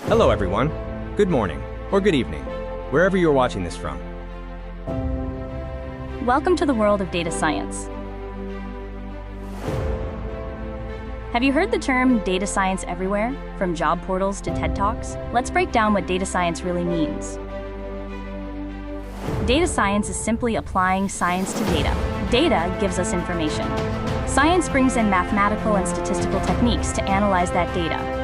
Hello everyone, good morning, or good evening, wherever you're watching this from. Welcome to the world of data science. Have you heard the term data science everywhere, from job portals to TED Talks? Let's break down what data science really means. Data science is simply applying science to data. Data gives us information. Science brings in mathematical and statistical techniques to analyze that data.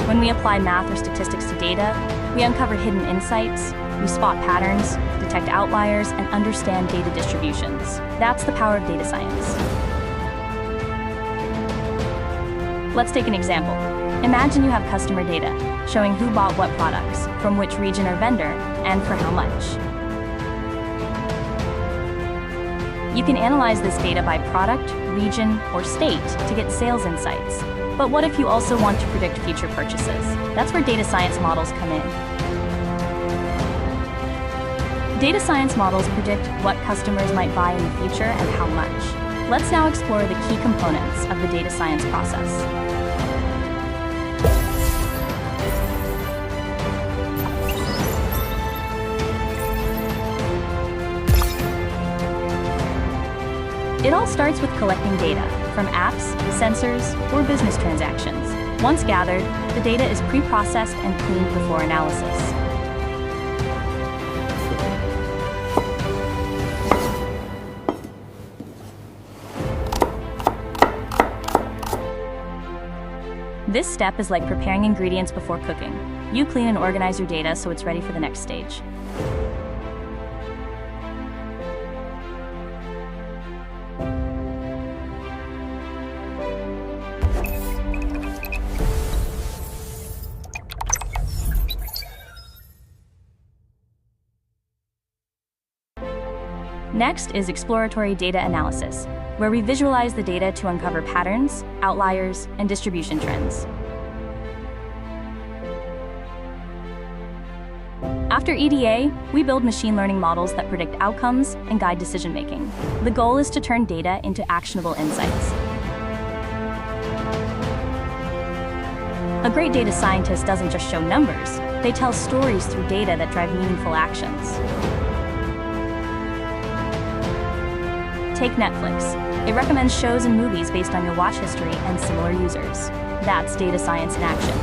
When we apply math or statistics to data, we uncover hidden insights, we spot patterns, detect outliers, and understand data distributions. That's the power of data science. Let's take an example. Imagine you have customer data showing who bought what products, from which region or vendor, and for how much. You can analyze this data by product, region, or state to get sales insights. But what if you also want to predict future purchases? That's where data science models come in. Data science models predict what customers might buy in the future and how much. Let's now explore the key components of the data science process. It all starts with collecting data from apps, sensors, or business transactions. Once gathered, the data is pre-processed and cleaned before analysis. This step is like preparing ingredients before cooking. You clean and organize your data so it's ready for the next stage. Next is exploratory data analysis, where we visualize the data to uncover patterns, outliers, and distribution trends. After EDA, we build machine learning models that predict outcomes and guide decision-making. The goal is to turn data into actionable insights. A great data scientist doesn't just show numbers, they tell stories through data that drive meaningful actions. Take Netflix. It recommends shows and movies based on your watch history and similar users. That's data science in action.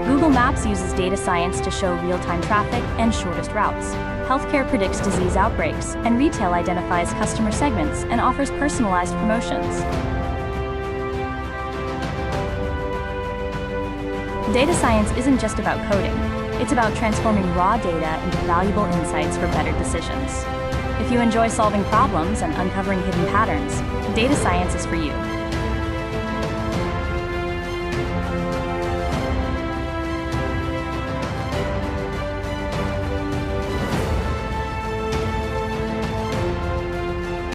Google Maps uses data science to show real-time traffic and shortest routes. Healthcare predicts disease outbreaks, and retail identifies customer segments and offers personalized promotions. Data science isn't just about coding. It's about transforming raw data into valuable insights for better decisions. If you enjoy solving problems and uncovering hidden patterns, data science is for you.